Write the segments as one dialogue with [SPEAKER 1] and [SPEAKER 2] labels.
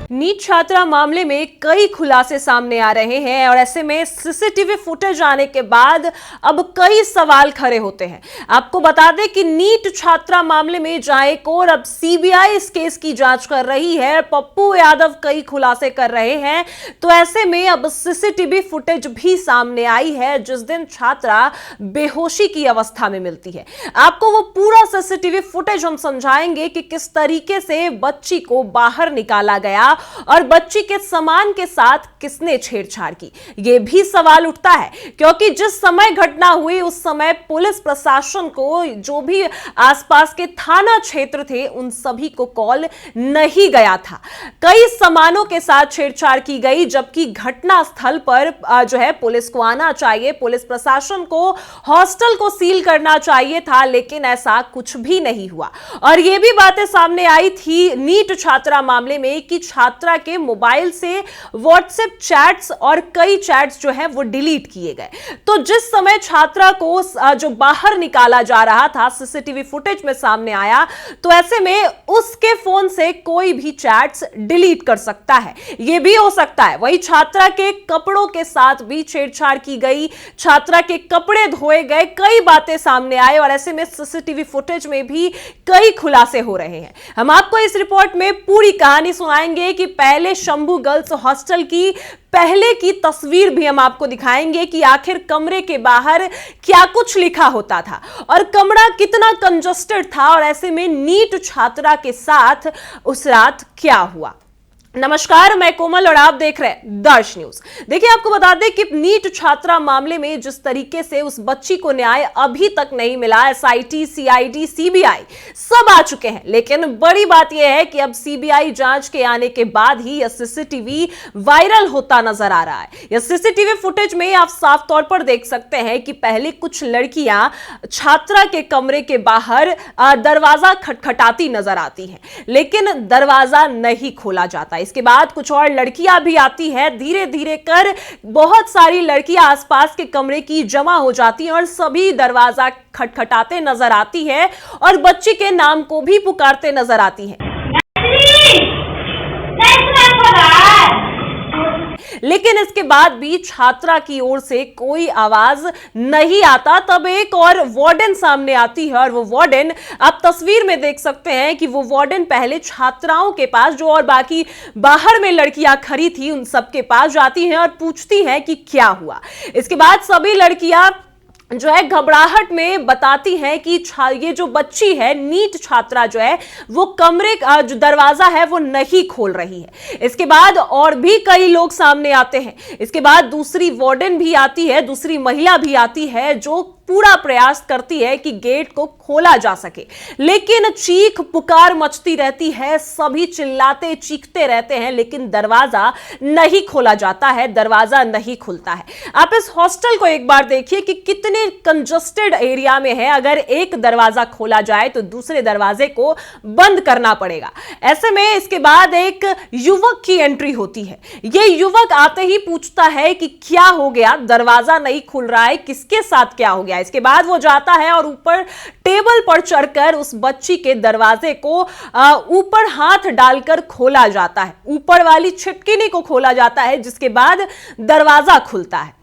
[SPEAKER 1] NEET छात्रा मामले में कई खुलासे सामने आ रहे हैं और ऐसे में सीसीटीवी फुटेज आने के बाद अब कई सवाल खड़े होते हैं। आपको बता दें कि नीट छात्रा मामले में जहां एक और अब सीबीआई इस केस की जांच कर रही है, पप्पू यादव कई खुलासे कर रहे हैं, तो ऐसे में अब सीसीटीवी फुटेज भी सामने आई है जिस दिन छात्रा बेहोशी की अवस्था में मिलती है। आपको वो पूरा सीसीटीवी फुटेज हम समझाएंगे कि किस तरीके से बच्ची को बाहर निकाला गया और बच्ची के सामान के साथ किसने छेड़छाड़ की। यह भी सवाल उठता है क्योंकि जिस समय घटना हुई उस समय पुलिस प्रशासन को, जो भी आसपास के थाना क्षेत्र थे, उन सभी को कॉल नहीं गया था। कई सामानों के साथ छेड़छाड़ की गई, जबकि घटना स्थल पर जो है पुलिस को आना चाहिए, पुलिस प्रशासन को हॉस्टल को सील करना चाहिए था, लेकिन ऐसा कुछ भी नहीं हुआ। और यह भी बातें सामने आई थी नीट छात्रा मामले में कि छात्रा के मोबाइल से व्हाट्सएप चैट्स और कई चैट्स जो है वो डिलीट किए गए। तो जिस समय छात्रा को जो बाहर निकाला जा रहा था, सीसीटीवी फुटेज में सामने आया, तो ऐसे में उसके फोन से कोई भी चैट्स डिलीट कर सकता है। यह भी हो सकता है वही छात्रा के कपड़ों के साथ भी छेड़छाड़ की गई, छात्रा के कपड़े धोए गए, कई बातें सामने आए और ऐसे में सीसीटीवी फुटेज में भी कई खुलासे हो रहे हैं। हम आपको इस रिपोर्ट में पूरी कहानी सुनाएंगे कि पहले शंभू गर्ल्स हॉस्टल की पहले की तस्वीर भी हम आपको दिखाएंगे कि आखिर कमरे के बाहर क्या कुछ लिखा होता था और कमरा कितना कंजस्टेड था और ऐसे में नीट छात्रा के साथ उस रात क्या हुआ। नमस्कार, मैं कोमल और आप देख रहे हैं दर्श न्यूज। देखिए, आपको बता दें कि नीट छात्रा मामले में जिस तरीके से उस बच्ची को न्याय अभी तक नहीं मिला, एसआईटी, सीआईडी, सीबीआई सब आ चुके हैं, लेकिन बड़ी बात यह है कि अब सीबीआई जांच के आने के बाद ही यह सीसीटीवी वायरल होता नजर आ रहा है। यह सीसीटीवी फुटेज में आप साफ तौर पर देख सकते हैं कि पहले कुछ लड़कियां छात्रा के कमरे के बाहर दरवाजा खटखटाती नजर आती हैं, लेकिन दरवाजा नहीं खोला जाता। इसके बाद कुछ और लड़कियां भी आती हैं, धीरे धीरे कर बहुत सारी लड़कियां आसपास के कमरे की जमा हो जाती हैं और सभी दरवाजा खटखटाते नजर आती है और बच्ची के नाम को भी पुकारते नजर आती हैं। लेकिन इसके बाद भी छात्रा की ओर से कोई आवाज नहीं आता। तब एक और वार्डन सामने आती है और वो वार्डन आप तस्वीर में देख सकते हैं कि वो वार्डन पहले छात्राओं के पास, जो और बाकी बाहर में लड़कियां खड़ी थी, उन सबके पास जाती हैं और पूछती हैं कि क्या हुआ। इसके बाद सभी लड़कियां जो है घबराहट में बताती हैं कि ये जो बच्ची है, नीट छात्रा जो है, वो कमरे का जो दरवाजा है वो नहीं खोल रही है। इसके बाद और भी कई लोग सामने आते हैं। इसके बाद दूसरी वार्डन भी आती है, दूसरी महिला भी आती है जो पूरा प्रयास करती है कि गेट को खोला जा सके, लेकिन चीख पुकार मचती रहती है, सभी चिल्लाते चीखते रहते हैं, लेकिन दरवाजा नहीं खोला जाता है, दरवाजा नहीं खुलता है। आप इस हॉस्टल को एक बार देखिए कि कितने कंजस्टेड एरिया में है। अगर एक दरवाजा खोला जाए तो दूसरे दरवाजे को बंद करना पड़ेगा। ऐसे में इसके बाद एक युवक की एंट्री होती है। यह युवक आते ही पूछता है कि क्या हो गया, दरवाजा नहीं खुल रहा है, किसके साथ क्या हो गया। इसके बाद वो जाता है और ऊपर टेबल पर चढ़कर उस बच्ची के दरवाजे को ऊपर हाथ डालकर खोला जाता है, ऊपर वाली छिटकिनी को खोला जाता है, जिसके बाद दरवाजा खुलता है।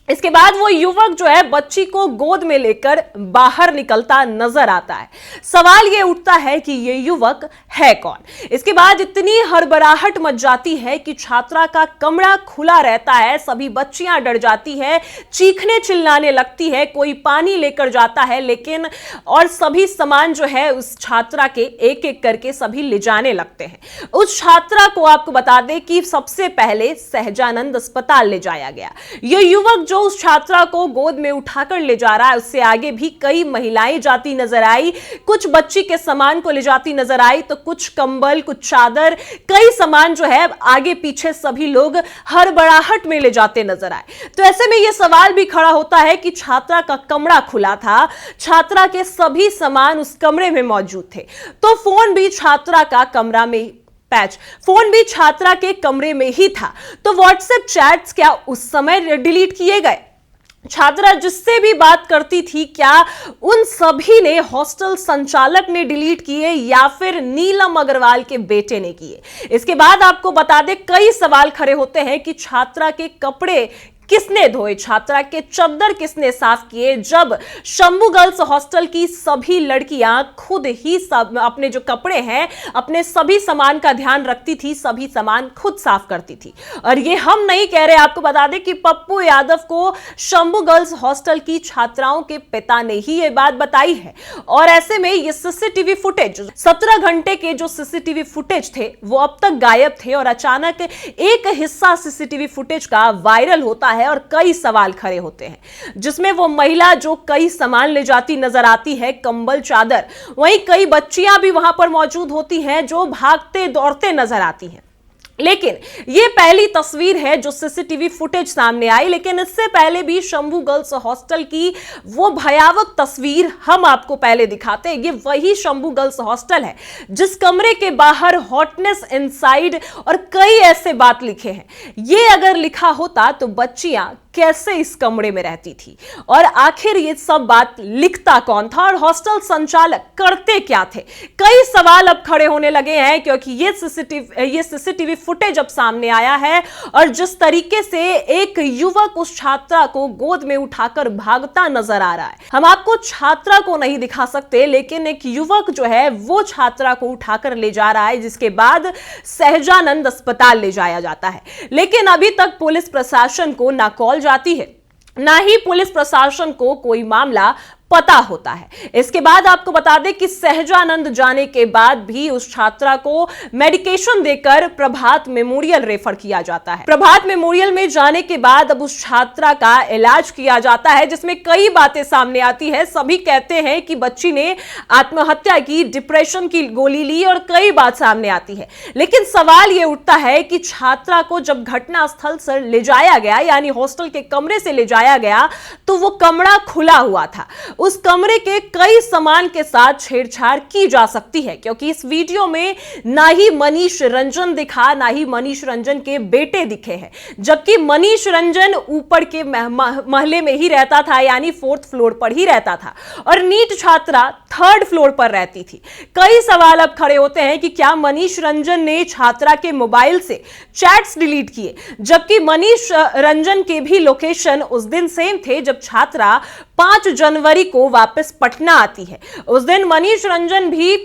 [SPEAKER 1] इसके बाद वो युवक जो है बच्ची को गोद में लेकर बाहर निकलता नजर आता है। सवाल ये उठता है कि ये युवक है कौन। इसके बाद इतनी हड़बड़ाहट मच जाती है कि छात्रा का कमरा खुला रहता है, सभी बच्चियां डर जाती है, चीखने चिल्लाने लगती है, कोई पानी लेकर जाता है, लेकिन और सभी सामान जो है उस छात्रा के एक एक करके सभी ले जाने लगते हैं। उस छात्रा को आपको बता दें कि सबसे पहले सहजानंद अस्पताल ले जाया गया। ये युवक जो उस छात्रा को गोद में उठाकर ले जा रहा है, उससे आगे भी कई महिलाएं जाती नजर आई, कुछ बच्ची के सामान को ले जाती नजर आई, तो कुछ कंबल, कुछ चादर, कई सामान जो है आगे पीछे सभी लोग हड़बड़ाहट में ले जाते नजर आए। तो ऐसे में यह सवाल भी खड़ा होता है कि छात्रा का कमरा खुला था, छात्रा के सभी सामान उस कमरे में मौजूद थे, तो फोन भी छात्रा का कमरा में फोन भी छात्रा के कमरे में ही था, तो व्हाट्सएप चैट्स क्या उस समय डिलीट किए गए? छात्रा जिससे भी बात करती थी, क्या उन सभी ने हॉस्टल संचालक ने डिलीट किए या फिर नीलम अग्रवाल के बेटे ने किए? इसके बाद आपको बता दें, कई सवाल खड़े होते हैं कि छात्रा के कपड़े किसने धोए, छात्रा के चद्दर किसने साफ किए, जब शंभू गर्ल्स हॉस्टल की सभी लड़कियां खुद ही अपने जो कपड़े हैं, अपने सभी सामान का ध्यान रखती थी, सभी सामान खुद साफ करती थी। और ये हम नहीं कह रहे, आपको बता दें कि पप्पू यादव को शंभू गर्ल्स हॉस्टल की छात्राओं के पिता ने ही ये बात बताई है। और ऐसे में ये सीसीटीवी फुटेज, 17 घंटे के जो सीसीटीवी फुटेज थे वो अब तक गायब थे, और अचानक एक हिस्सा सीसीटीवी फुटेज का वायरल होता है और कई सवाल खड़े होते हैं, जिसमें वो महिला जो कई सामान ले जाती नजर आती है, कंबल, चादर, वहीं कई बच्चियां भी वहां पर मौजूद होती हैं जो भागते दौड़ते नजर आती हैं। लेकिन ये पहली तस्वीर है जो सीसीटीवी फुटेज सामने आई, लेकिन इससे पहले भी शंभू गर्ल्स हॉस्टल की वो भयावह तस्वीर हम आपको पहले दिखाते हैं। ये वही शंभू गर्ल्स हॉस्टल है जिस कमरे के बाहर हॉटनेस इनसाइड और कई ऐसे बात लिखे हैं। ये अगर लिखा होता तो बच्चियां कैसे इस कमरे में रहती थी, और आखिर ये सब बात लिखता कौन था, और हॉस्टल संचालक करते क्या थे? कई सवाल अब खड़े होने लगे हैं, क्योंकि ये सीसीटीवी फुटेज अब सामने आया है, और जिस तरीके से एक युवक उस छात्रा को गोद में उठाकर भागता नजर आ रहा है। हम आपको छात्रा को नहीं दिखा सकते, लेकिन एक युवक जो है वो छात्रा को उठाकर ले जा रहा है, जिसके बाद सहजानंद अस्पताल ले जाया जाता है। लेकिन अभी तक पुलिस प्रशासन को ना कॉल जाती है, ना ही पुलिस प्रशासन को कोई मामला पता होता है। इसके बाद आपको बता दें कि सहजानंद जाने के बाद भी उस छात्रा को मेडिकेशन देकर प्रभात मेमोरियल रेफर किया जाता है। प्रभात मेमोरियल में जाने के बाद अब उस छात्रा का इलाज किया जाता है, जिसमें कई बातें सामने आती है। सभी कहते हैं कि बच्ची ने आत्महत्या की, डिप्रेशन की गोली ली, और कई बात सामने आती है। लेकिन सवाल यह उठता है कि छात्रा को जब घटना स्थल से ले जाया गया, यानी हॉस्टल के कमरे से ले जाया गया, तो वो कमरा खुला हुआ था। उस कमरे के कई सामान के साथ छेड़छाड़ की जा सकती है, क्योंकि इस वीडियो में ना ही मनीष रंजन दिखा, ना ही मनीष रंजन के बेटे दिखे हैं, जबकि मनीष रंजन ऊपर के महले में ही रहता था, यानी 4th फ्लोर पर ही रहता था, और नीट छात्रा 3rd फ्लोर पर रहती थी। कई सवाल अब खड़े होते हैं कि क्या मनीष रंजन ने छात्रा के मोबाइल से चैट्स डिलीट किए, जबकि मनीष रंजन के भी लोकेशन उस दिन सेम थे जब छात्रा 5 जनवरी को वापस पटना आती है। उस दिन मनीष रंजन भी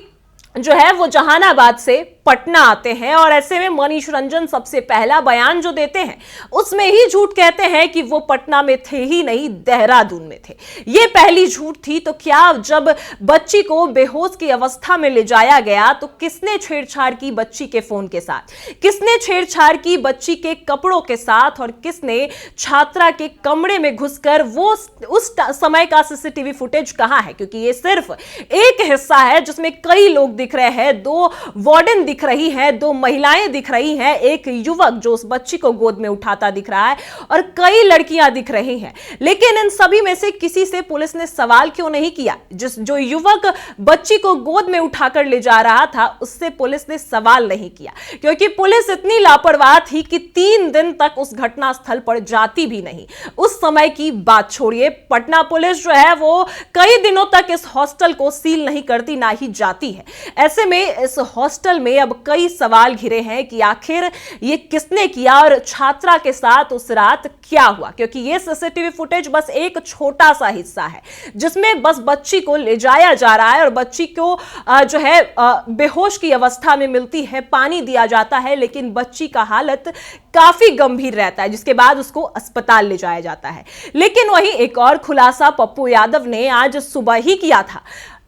[SPEAKER 1] जो है वो जहानाबाद से पटना आते हैं, और ऐसे में मनीष रंजन सबसे पहला बयान जो देते हैं उसमें ही झूठ कहते हैं कि वो पटना में थे ही नहीं, देहरादून में थे। ये पहली झूठ थी। तो क्या जब बच्ची को बेहोश की अवस्था में ले जाया गया तो किसने छेड़छाड़ की बच्ची के फोन के साथ, किसने छेड़छाड़ की बच्ची के कपड़ों के साथ, और किसने छात्रा के कमरे में घुसकर वो उस समय का सीसीटीवी फुटेज कहां है? क्योंकि ये सिर्फ एक हिस्सा है जिसमें कई लोग दिख रहे हैं, 2 वार्डन दिख रही हैं, 2 महिलाएं दिख रही हैं, एक युवक जो उस बच्ची को गोद में उठाता दिख रहा है, और कई लड़कियां दिख रही हैं। लेकिन इन सभी में से किसी से पुलिस ने सवाल क्यों नहीं किया? जो युवक बच्ची को गोद में उठाकर ले जा रहा था उससे पुलिस ने सवाल नहीं किया, क्योंकि पुलिस इतनी लापरवाह थी कि 3 दिन तक उस घटना स्थल पर जाती भी नहीं। उस समय की बात छोड़िए, पटना पुलिस जो है वो कई दिनों तक इस हॉस्टल को सील नहीं करती, ना ही जाती है। ऐसे में इस हॉस्टल में अब कई सवाल घिरे हैं कि आखिर ये किसने किया और छात्रा के साथ उस रात क्या हुआ, क्योंकि ये सीसीटीवी फुटेज बस एक छोटा सा हिस्सा है जिसमें बस बच्ची को ले जाया जा रहा है, और बच्ची को जो है बेहोश की अवस्था में मिलती है, पानी दिया जाता है, लेकिन बच्ची का हालत काफी गंभीर रहता है, जिसके बाद उसको अस्पताल ले जाया जाता है। लेकिन वहीं एक और खुलासा पप्पू यादव ने आज सुबह ही किया था,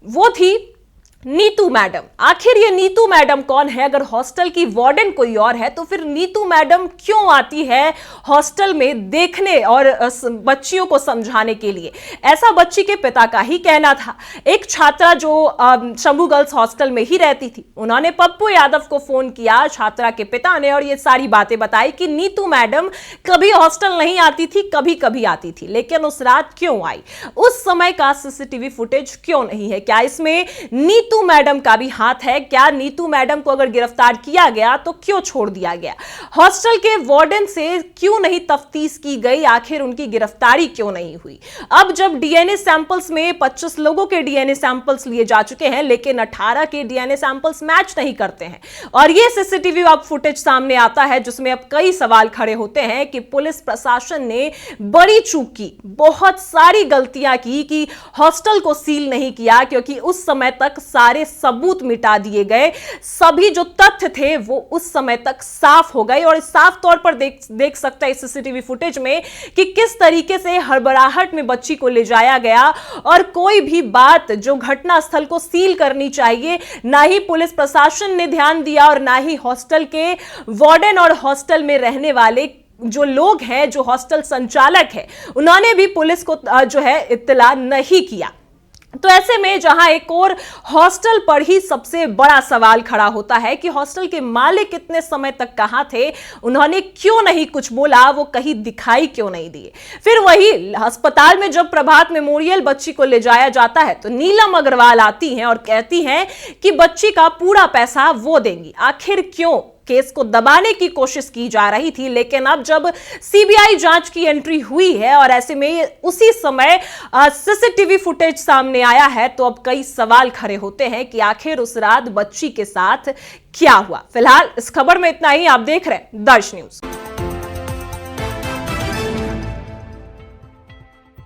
[SPEAKER 1] वो थी नीतू मैडम। आखिर ये नीतू मैडम कौन है? अगर हॉस्टल की वार्डन कोई और है तो फिर नीतू मैडम क्यों आती है हॉस्टल में देखने और बच्चियों को समझाने के लिए? ऐसा बच्ची के पिता का ही कहना था। एक छात्रा जो शंभू गर्ल्स हॉस्टल में ही रहती थी, उन्होंने पप्पू यादव को फोन किया, छात्रा के पिता ने, और ये सारी बातें बताई कि नीतू मैडम कभी हॉस्टल नहीं आती थी, कभी कभी आती थी, लेकिन उस रात क्यों आई? उस समय का सीसीटीवी फुटेज क्यों नहीं है? क्या इसमें नीतू नीतू मैडम का भी हाथ है क्या? नीतू मैडम को अगर गिरफ्तार किया गया तो क्यों छोड़ दिया गया? हॉस्टल के वार्डन से क्यों नहीं तफ्तीश की गई? आखिर उनकी गिरफ्तारी क्यों नहीं हुई? अब जब डीएनए सैंपल्स में 25 लोगों के डीएनए सैंपल्स लिए जा चुके हैं, लेकिन 18 के डीएनए सैंपल्स मैच नहीं करते हैं और यह सीसीटीवी अब फुटेज सामने आता है, जिसमें अब कई सवाल खड़े होते हैं कि पुलिस प्रशासन ने बड़ी चूक की, बहुत सारी गलतियां की कि हॉस्टल को सील नहीं किया, क्योंकि उस समय तक सारे सबूत मिटा दिए गए। सभी जो तथ्य थे वो उस समय तक साफ हो गए और साफ तौर पर देख सकते हैं इस सीसीटीवी फुटेज में कि किस तरीके से हड़बड़ाहट में बच्ची को ले जाया गया और कोई भी बात जो घटना स्थल को सील करनी चाहिए, ना ही पुलिस प्रशासन ने ध्यान दिया और ना ही हॉस्टल के वार्डन और हॉस्टल में रहने वाले जो लोग हैं, जो हॉस्टल संचालक है, उन्होंने भी पुलिस को जो है इत्तला नहीं किया। तो ऐसे में जहां एक और हॉस्टल पर ही सबसे बड़ा सवाल खड़ा होता है कि हॉस्टल के मालिक कितने समय तक कहां थे, उन्होंने क्यों नहीं कुछ बोला, वो कहीं दिखाई क्यों नहीं दिए। फिर वही अस्पताल में जब प्रभात मेमोरियल बच्ची को ले जाया जाता है तो नीलम अग्रवाल आती हैं और कहती हैं कि बच्ची का पूरा पैसा वो देंगी। आखिर क्यों? केस को दबाने की कोशिश की जा रही थी, लेकिन अब जब सीबीआई जांच की एंट्री हुई है और ऐसे में उसी समय सीसीटीवी फुटेज सामने आया है, तो अब कई सवाल खड़े होते हैं कि आखिर उस रात बच्ची के साथ क्या हुआ। फिलहाल इस खबर में इतना ही। आप देख रहे हैं दर्श न्यूज।